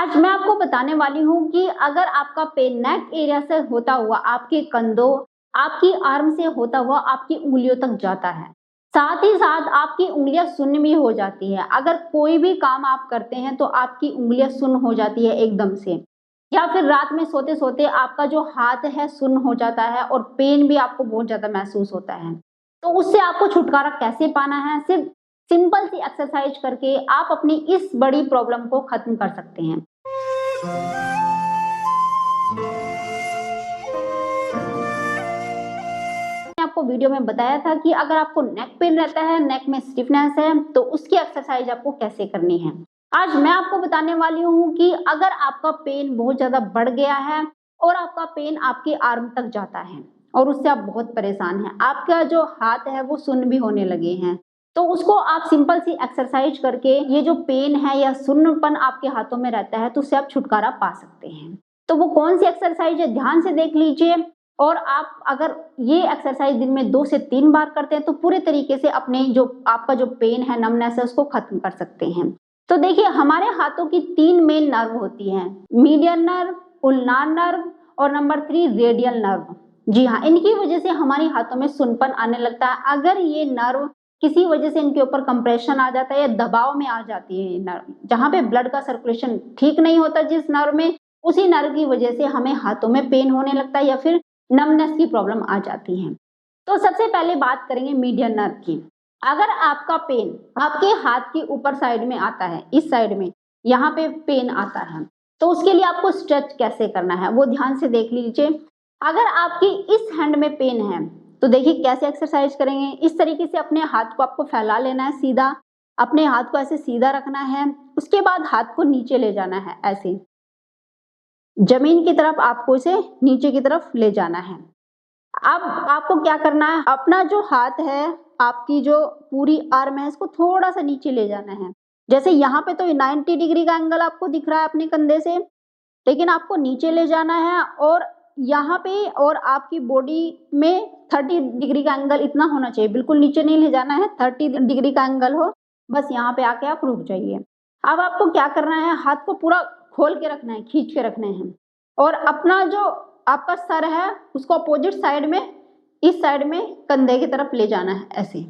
आज मैं आपको बताने वाली हूँ कि अगर आपका पेन नेक एरिया से होता हुआ आपके कंधों, आपकी आर्म से होता हुआ आपकी उंगलियों तक जाता है, साथ ही साथ आपकी उंगलियां सुन्न भी हो जाती है। अगर कोई भी काम आप करते हैं तो आपकी उंगलियां सुन्न हो जाती है एकदम से, या फिर रात में सोते सोते आपका जो हाथ है सुन्न हो जाता है और पेन भी आपको बहुत ज्यादा महसूस होता है। तो उससे आपको छुटकारा कैसे पाना है? सिर्फ सिंपल सी एक्सरसाइज करके आप अपनी इस बड़ी प्रॉब्लम को खत्म कर सकते हैं। मैंने आपको वीडियो में बताया था कि अगर आपको नेक पेन रहता है, नेक में स्टिफनेस है, तो उसकी एक्सरसाइज आपको कैसे करनी है। आज मैं आपको बताने वाली हूँ कि अगर आपका पेन बहुत ज्यादा बढ़ गया है और आपका पेन आपके आर्म तक जाता है और उससे आप बहुत परेशान हैं, आपका जो हाथ है वो सुन्न भी होने लगे हैं, तो उसको आप सिंपल सी एक्सरसाइज करके ये जो पेन है या सुन्नपन आपके हाथों में रहता है तो उससे आप छुटकारा पा सकते हैं। तो वो कौन सी एक्सरसाइज है, ध्यान से देख लीजिए। और आप अगर ये एक्सरसाइज दिन में 2 से 3 बार करते हैं तो पूरे तरीके से अपने जो आपका जो पेन है, नमनेस है, उसको खत्म कर सकते हैं। तो देखिए, हमारे हाथों की 3 मेन नर्व होती हैं, मीडियन नर्व, उल्नार नर्व और नंबर 3 रेडियल नर्व। जी हाँ, इनकी वजह से हमारे हाथों में सुनपन आने लगता है। अगर ये नर्व किसी वजह से इनके ऊपर कंप्रेशन आ जाता है या दबाव में आ जाती है, नर्व जहाँ पे ब्लड का सर्कुलेशन ठीक नहीं होता जिस नर्व में, उसी नर्व की वजह से हमें हाथों में पेन होने लगता है या फिर नमनेस की प्रॉब्लम आ जाती है। तो सबसे पहले बात करेंगे मीडियन नर्व की। अगर आपका पेन आपके हाथ के ऊपर साइड में आता है, इस साइड में यहाँ पे पेन आता है, तो उसके लिए आपको स्ट्रेच कैसे करना है वो ध्यान से देख लीजिए। अगर आपकी इस हैंड में पेन है तो देखिए कैसे एक्सरसाइज करेंगे। इस तरीके से अपने हाथ को आपको फैला लेना है, सीधा अपने हाथ को ऐसे सीधा रखना है। उसके बाद हाथ को नीचे ले जाना है, ऐसे जमीन की तरफ आपको इसे नीचे की तरफ ले जाना है। अब आपको क्या करना है, अपना जो हाथ है, आपकी जो पूरी आर्म है, इसको थोड़ा सा नीचे ले जाना है। जैसे यहाँ पे तो 90 डिग्री का एंगल आपको दिख रहा है अपने कंधे से, लेकिन आपको नीचे ले जाना है और यहाँ पे और आपकी बॉडी में 30 डिग्री का एंगल इतना होना चाहिए, बिल्कुल नीचे नहीं ले जाना है, 30 डिग्री का एंगल हो, बस यहाँ पे आके आप रुक जाइए। अब आपको क्या करना है, हाथ को पूरा खोल के रखना है, खींच के रखना है और अपना जो आपका सर है उसको अपोजिट साइड में, इस साइड में कंधे की तरफ ले जाना है ऐसे,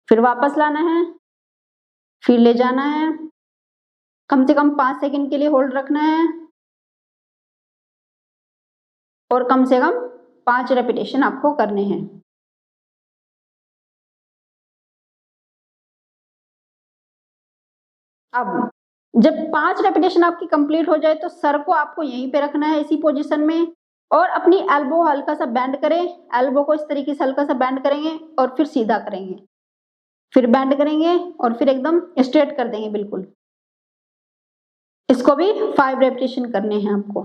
फिर वापस लाना है, फिर ले जाना है। कम से कम 5 सेकंड के लिए होल्ड रखना है और कम से कम 5 रेपिटेशन आपको करने हैं। अब जब 5 रेपिटेशन आपकी कंप्लीट हो जाए तो सर को आपको यहीं पे रखना है, इसी पोजीशन में, और अपनी एल्बो हल्का सा बेंड करें। एल्बो को इस तरीके से हल्का सा बेंड करेंगे और फिर सीधा करेंगे, फिर बेंड करेंगे और फिर एकदम स्ट्रेट कर देंगे बिल्कुल। इसको भी 5 रेपिटेशन करने हैं आपको।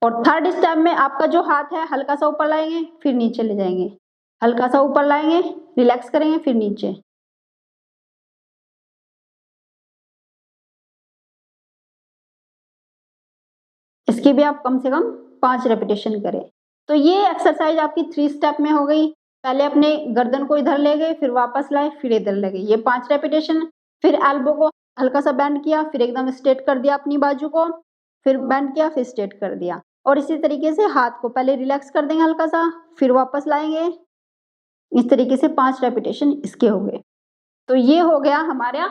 और थर्ड स्टेप में आपका जो हाथ है हल्का सा ऊपर लाएंगे, फिर नीचे ले जाएंगे, हल्का सा ऊपर लाएंगे, रिलैक्स करेंगे, फिर नीचे। इसकी भी आप कम से कम 5 रेपिटेशन करें। तो ये एक्सरसाइज आपकी 3 स्टेप में हो गई। पहले अपने गर्दन को इधर ले गए, फिर वापस लाए, फिर इधर ले गए, ये 5 रेपिटेशन। फिर एल्बो को हल्का सा बेंड किया, फिर एकदम स्ट्रेट कर दिया अपनी बाजू को, फिर बेंड किया, फिर स्ट्रेट कर दिया। और इसी तरीके से हाथ को पहले रिलैक्स कर देंगे हल्का सा, फिर वापस लाएंगे। इस तरीके से 5 रेपिटेशन इसके हो गए। तो ये हो गया हमारा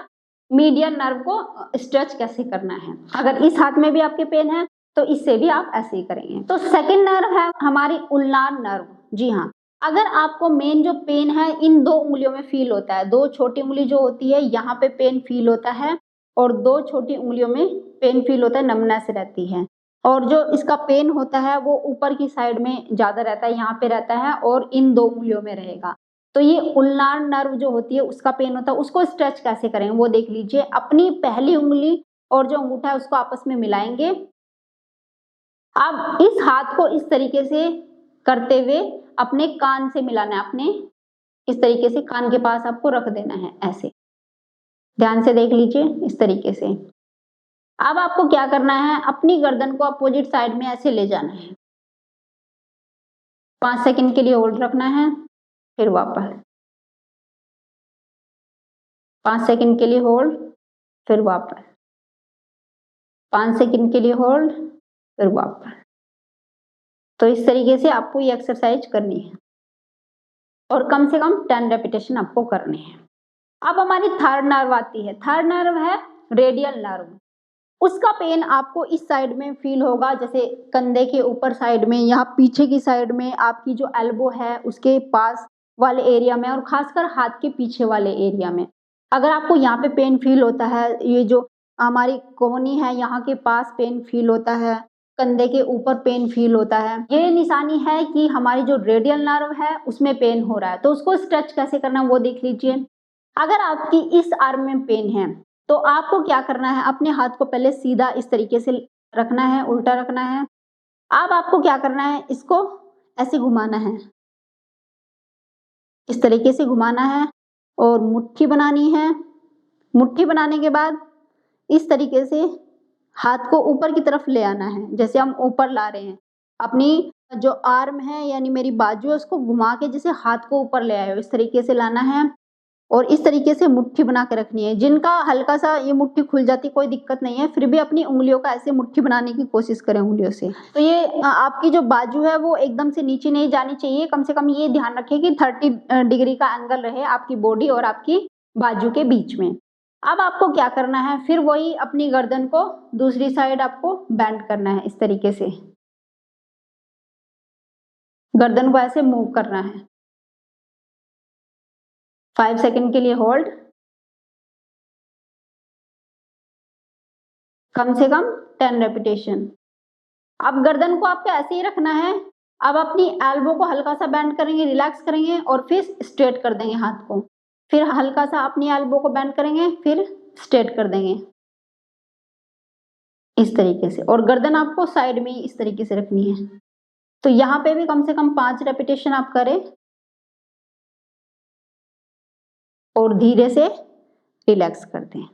मीडियन नर्व को स्ट्रेच कैसे करना है। अगर इस हाथ में भी आपके पेन है तो इससे भी आप ऐसे ही करेंगे। तो सेकंड नर्व है हमारी उल्नार नर्व। जी हाँ, अगर आपको मेन जो पेन है इन 2 उंगलियों में फील होता है, 2 छोटी उंगली जो होती है यहाँ पे पेन फील होता है और 2 छोटी उंगलियों में पेन फील होता है, नमनेस रहती है, और जो इसका पेन होता है वो ऊपर की साइड में ज्यादा रहता है, यहाँ पे रहता है और इन 2 उंगलियों में रहेगा। तो ये उल्नार नर्व जो होती है उसका पेन होता है, उसको स्ट्रेच कैसे करेंगे वो देख लीजिए। अपनी पहली उंगली और जो अंगूठा है उसको आपस में मिलाएंगे। अब इस हाथ को इस तरीके से करते हुए अपने कान से मिलाना है, अपने इस तरीके से कान के पास आपको रख देना है ऐसे, ध्यान से देख लीजिए इस तरीके से। अब आपको क्या करना है, अपनी गर्दन को अपोजिट साइड में ऐसे ले जाना है, 5 सेकंड के लिए होल्ड रखना है, फिर वापस। 5 सेकंड के लिए होल्ड, फिर वापस, 5 सेकंड के लिए होल्ड, फिर वापस। तो इस तरीके से आपको ये एक्सरसाइज करनी है और कम से कम 10 रेपिटेशन आपको करनी है। अब हमारी थर्ड नर्व आती है। थर्ड नर्व है रेडियल नर्व। उसका पेन आपको इस साइड में फील होगा, जैसे कंधे के ऊपर साइड में, यहाँ पीछे की साइड में, आपकी जो एल्बो है उसके पास वाले एरिया में, और खासकर हाथ के पीछे वाले एरिया में। अगर आपको यहाँ पे पेन फील होता है, ये जो हमारी कोहनी है यहाँ के पास पेन फील होता है, कंधे के ऊपर पेन फील होता है, ये निशानी है कि हमारी जो रेडियल नर्व है उसमें पेन हो रहा है। तो उसको स्ट्रेच कैसे करना है वो देख लीजिए। अगर आपकी इस आर्म में पेन है तो आपको क्या करना है, अपने हाथ को पहले सीधा इस तरीके से रखना है, उल्टा रखना है। अब आपको क्या करना है, इसको ऐसे घुमाना है, इस तरीके से घुमाना है और मुट्ठी बनानी है। मुट्ठी बनाने के बाद इस तरीके से हाथ को ऊपर की तरफ ले आना है, जैसे हम ऊपर ला रहे हैं। अपनी जो आर्म है यानी मेरी बाजू है उसको घुमा के जैसे हाथ को ऊपर ले आए हो, इस तरीके से लाना है और इस तरीके से मुट्ठी बना के रखनी है। जिनका हल्का सा ये मुट्ठी खुल जाती कोई दिक्कत नहीं है, फिर भी अपनी उंगलियों का ऐसे मुट्ठी बनाने की कोशिश करें उंगलियों से। तो ये आपकी जो बाजू है वो एकदम से नीचे नहीं जानी चाहिए, कम से कम ये ध्यान रखें कि 30 डिग्री का एंगल रहे आपकी बॉडी और आपकी बाजू के बीच में। अब आपको क्या करना है, फिर वही अपनी गर्दन को दूसरी साइड आपको बेंड करना है, इस तरीके से गर्दन को ऐसे मूव करना है। 5 सेकंड के लिए होल्ड, कम से कम 10 रेपिटेशन। अब गर्दन को आपको ऐसे ही रखना है। अब अपनी एल्बो को हल्का सा बेंड करेंगे, रिलैक्स करेंगे और फिर स्ट्रेट कर देंगे हाथ को। फिर हल्का सा अपनी एल्बो को बेंड करेंगे, फिर स्ट्रेट कर देंगे इस तरीके से, और गर्दन आपको साइड में ही इस तरीके से रखनी है। तो यहाँ पे भी कम से कम 5 रेपिटेशन आप करें और धीरे से रिलैक्स कर दें।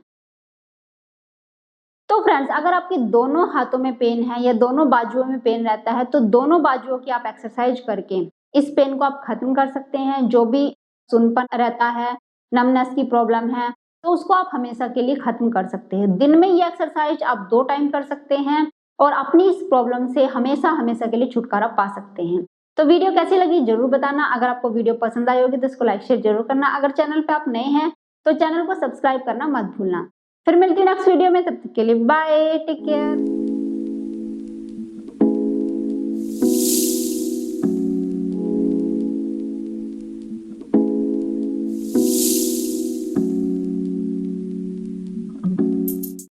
तो फ्रेंड्स, अगर आपके दोनों हाथों में पेन है या दोनों बाजुओं में पेन रहता है तो दोनों बाजुओं की आप एक्सरसाइज करके इस पेन को आप खत्म कर सकते हैं। जो भी सुनपन रहता है, नमनेस की प्रॉब्लम है, तो उसको आप हमेशा के लिए खत्म कर सकते हैं। दिन में ये एक्सरसाइज आप 2 टाइम कर सकते हैं और अपनी इस प्रॉब्लम से हमेशा हमेशा के लिए छुटकारा पा सकते हैं। तो वीडियो कैसी लगी जरूर बताना। अगर आपको वीडियो पसंद आई होगी तो इसको लाइक शेयर जरूर करना। अगर चैनल पे आप नए हैं तो चैनल को सब्सक्राइब करना मत भूलना। फिर मिलती है नेक्स्ट वीडियो में, तब तक के लिए बाय, टेक केयर।